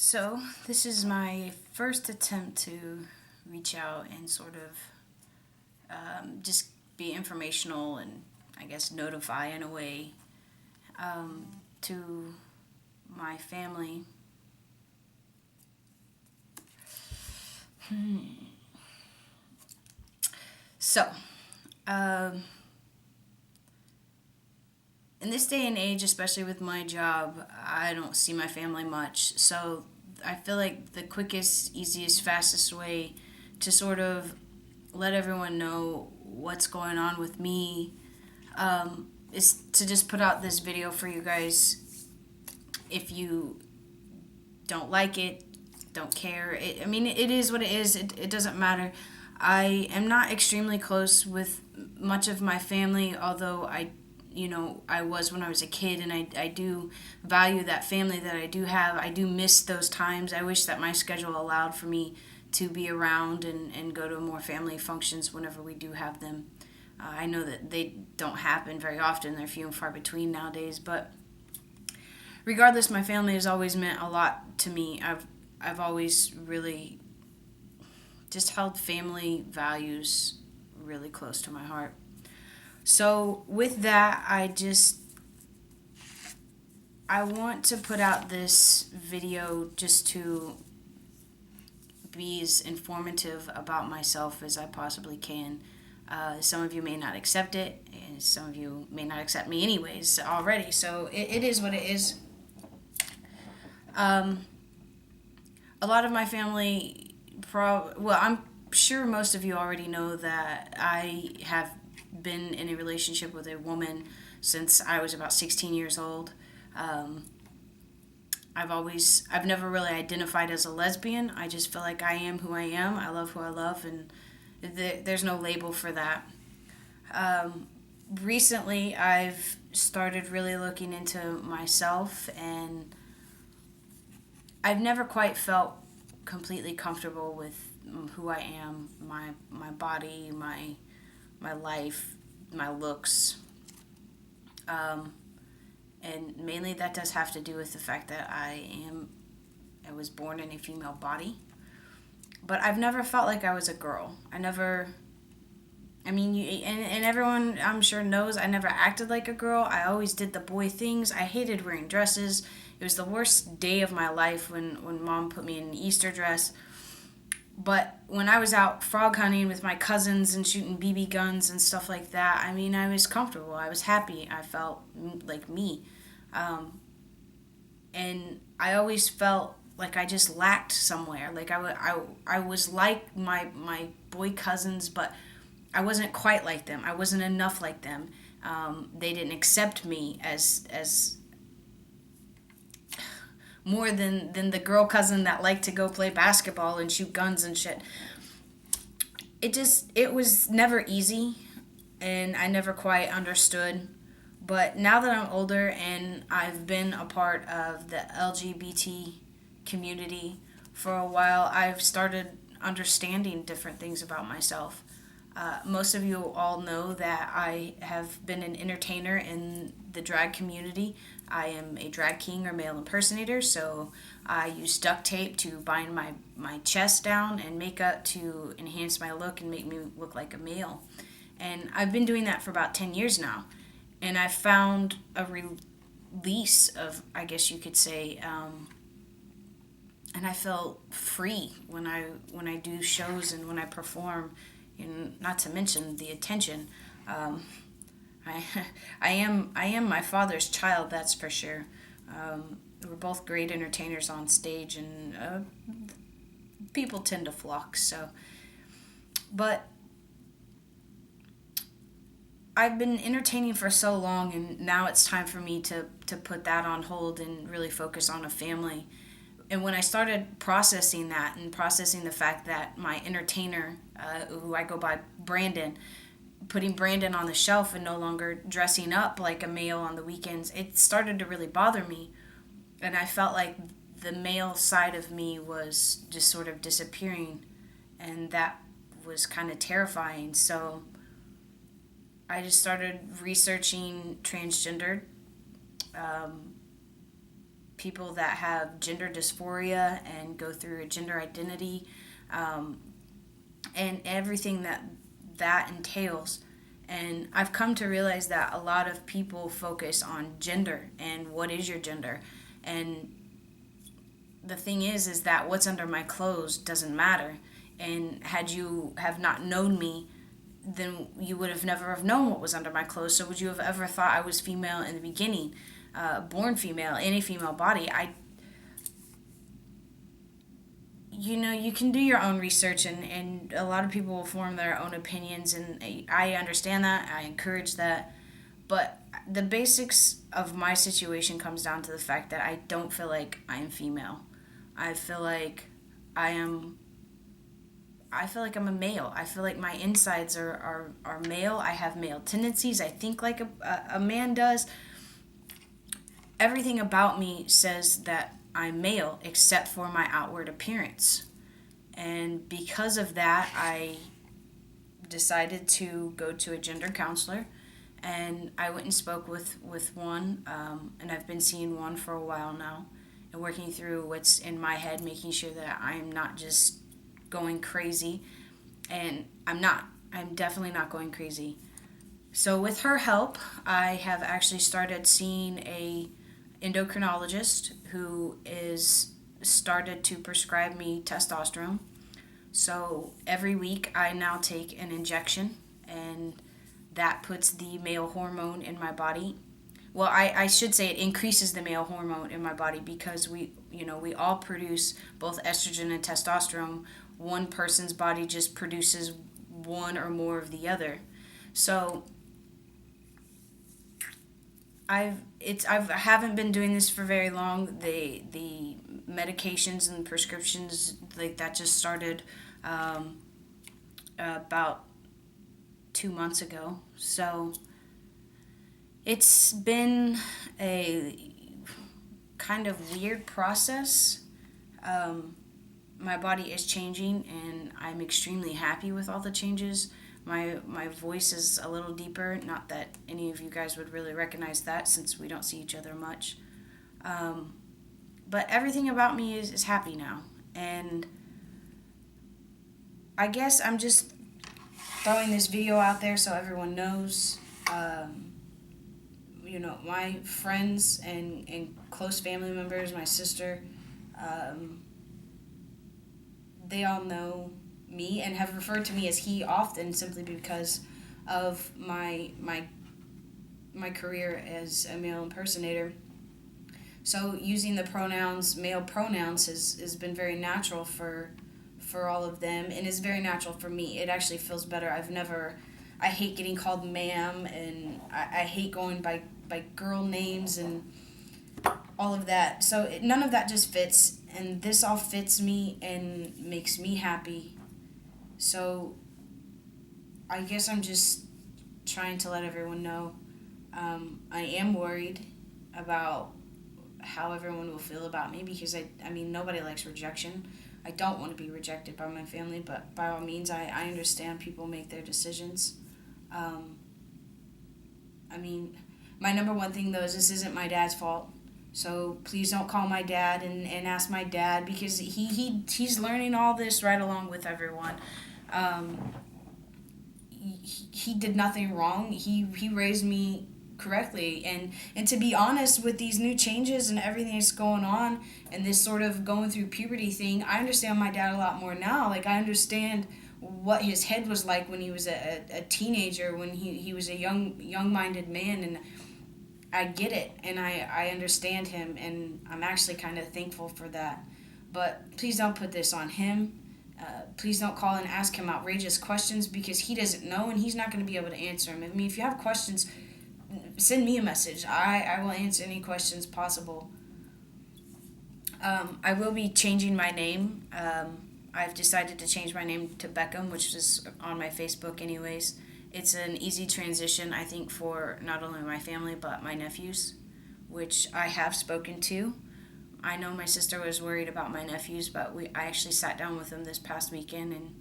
So, this is my first attempt to reach out and sort of just be informational and I guess notify in a way to my family. So, um, in this day and age, especially with my job, I don't see my family much. So, I feel like the quickest, easiest, fastest way to sort of let everyone know what's going on with me is to just put out this video for you guys. If you don't like it, don't care. It is what it is. It doesn't matter. I am not extremely close with much of my family, although I was when I was a kid, and I do value that family that I do have. I do miss those times. I wish that my schedule allowed for me to be around and go to more family functions whenever we do have them. I know that they don't happen very often. They're few and far between nowadays, but regardless, my family has always meant a lot to me. I've always really just held family values really close to my heart. So with that, I want to put out this video just to be as informative about myself as I possibly can. Some of you may not accept it, and some of you may not accept me anyways already. So it is what it is. Um, a lot of my family, I'm sure most of you already know that I have been in a relationship with a woman since I was about 16 years old. Um, I've never really identified as a lesbian. I just feel like I am who I am. I love who I love, and there's no label for that. Um, Recently, I've started really looking into myself, and I've never quite felt completely comfortable with who I am, my body, my life, my looks. Um, and mainly that does have to do with the fact that I was born in a female body. But I've never felt like I was a girl. And everyone I'm sure knows I never acted like a girl. I always did the boy things. I hated wearing dresses. It was the worst day of my life when mom put me in an Easter dress. But when I was out frog hunting with my cousins and shooting BB guns and stuff like that, I was comfortable. I was happy. I felt like me. Um, and I always felt like I just lacked somewhere. Like I was like my boy cousins, but I wasn't quite like them. I wasn't enough like them. They didn't accept me as more than the girl cousin that liked to go play basketball and shoot guns and shit. It was never easy, and I never quite understood. But now that I'm older and I've been a part of the LGBT community for a while, I've started understanding different things about myself. Most of you all know that I have been an entertainer in the drag community. I am a drag king or male impersonator, so I use duct tape to bind my chest down and makeup to enhance my look and make me look like a male. And I've been doing that for about 10 years now. And I found a release of, I guess you could say, and I feel free when I do shows and when I perform, and not to mention the attention. Um, I I am my father's child, that's for sure. We're both great entertainers on stage, and people tend to flock. So, but I've been entertaining for so long, and now it's time for me to put that on hold and really focus on a family. And when I started processing that and processing the fact that my entertainer, who I go by Brandon, putting Brandon on the shelf and no longer dressing up like a male on the weekends, it started to really bother me. And I felt like the male side of me was just sort of disappearing, and that was kind of terrifying. So I just started researching transgender people that have gender dysphoria and go through a gender identity, and everything that entails. And I've come to realize that a lot of people focus on gender and what is your gender. And the thing is that what's under my clothes doesn't matter. And had you have not known me, then you would have never have known what was under my clothes. So would you have ever thought I was female in the beginning, born female, in a female body? You can do your own research, and a lot of people will form their own opinions, and I understand that. I encourage that. But the basics of my situation comes down to the fact that I don't feel like I am female. I feel like I'm a male. I feel like my insides are male. I have male tendencies. I think like a man does. Everything about me says that I'm male except for my outward appearance. And because of that, I decided to go to a gender counselor. And I went and spoke with one, and I've been seeing one for a while now, and working through what's in my head, making sure that I'm not just going crazy. And I'm definitely not going crazy. So with her help, I have actually started seeing a endocrinologist who is started to prescribe me testosterone. So every week I now take an injection, and that puts the male hormone in my body. Well, I should say it increases the male hormone in my body, because we all produce both estrogen and testosterone. One person's body just produces one or more of the other. So I haven't been doing this for very long. The medications and prescriptions like that just started about 2 months ago. So it's been a kind of weird process. My body is changing, and I'm extremely happy with all the changes. My voice is a little deeper. Not that any of you guys would really recognize that, since we don't see each other much. But everything about me is happy now. And I guess I'm just throwing this video out there so everyone knows. My friends and close family members, my sister, they all know me and have referred to me as he often, simply because of my career as a male impersonator. So using the male pronouns has been very natural for all of them, and is very natural for me. It actually feels better. I hate getting called ma'am, and I hate going by girl names and all of that. So none of that just fits, and this all fits me and makes me happy. So I guess I'm just trying to let everyone know I am worried about how everyone will feel about me, because nobody likes rejection. I don't want to be rejected by my family, but by all means, I understand people make their decisions. My number one thing, though, is this isn't my dad's fault. So please don't call my dad and ask my dad, because he's learning all this right along with everyone. He did nothing wrong. He raised me correctly, and to be honest, with these new changes and everything that's going on, and this sort of going through puberty thing, I understand my dad a lot more now. Like, I understand what his head was like when he was a teenager, when he was a young-minded man, and I get it, and I understand him, and I'm actually kind of thankful for that. But please don't put this on him. Please don't call and ask him outrageous questions, because he doesn't know, and he's not going to be able to answer them. If you have questions, send me a message. I will answer any questions possible. I will be changing my name. I've decided to change my name to Beckham, which is on my Facebook anyways. It's an easy transition, I think, for not only my family, but my nephews, which I have spoken to. I know my sister was worried about my nephews, but I actually sat down with them this past weekend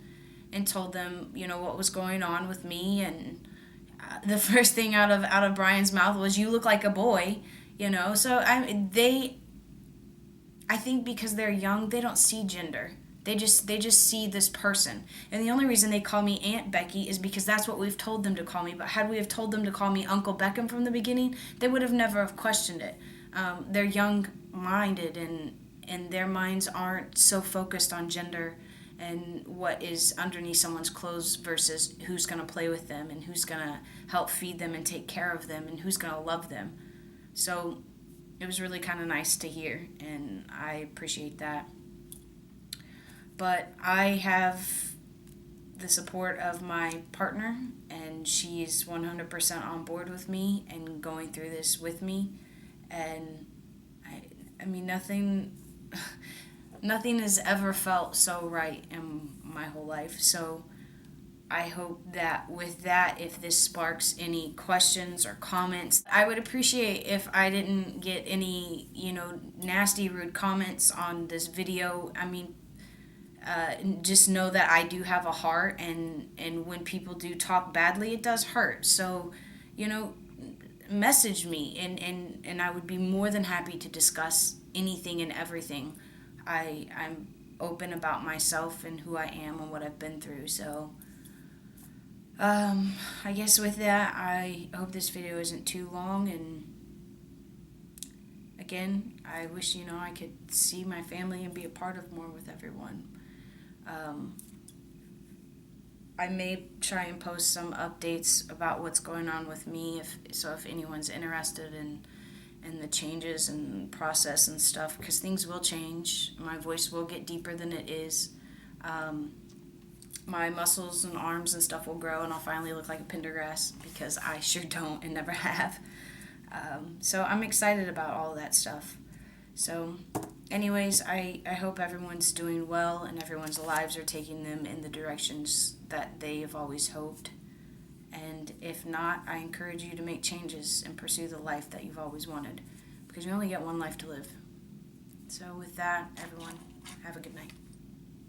and told them, what was going on with me. And the first thing out of Brian's mouth was, "You look like a boy," So I think because they're young, they don't see gender. They just see this person. And the only reason they call me Aunt Becky is because that's what we've told them to call me. But had we have told them to call me Uncle Beckham from the beginning, they would have never have questioned it. They're young-minded, and their minds aren't so focused on gender and what is underneath someone's clothes versus who's going to play with them and who's going to help feed them and take care of them and who's going to love them. So it was really kind of nice to hear, and I appreciate that. But I have the support of my partner, and she's 100% on board with me and going through this with me. And I mean, nothing has ever felt so right in my whole life. So I hope that with that, if this sparks any questions or comments, I would appreciate if I didn't get any, nasty, rude comments on this video. I mean, just know that I do have a heart, and when people do talk badly, it does hurt. So, message me, and I would be more than happy to discuss anything and everything. I'm open about myself and who I am and what I've been through. So, I guess with that, I hope this video isn't too long, and again, I wish, I could see my family and be a part of more with everyone. I may try and post some updates about what's going on with me, if anyone's interested in the changes and process and stuff, because things will change. My voice will get deeper than it is. My muscles and arms and stuff will grow, and I'll finally look like a Pendergrass, because I sure don't and never have. So I'm excited about all that stuff. So anyways, I hope everyone's doing well and everyone's lives are taking them in the directions that they have always hoped. And if not, I encourage you to make changes and pursue the life that you've always wanted, because you only get one life to live. So with that, everyone, have a good night.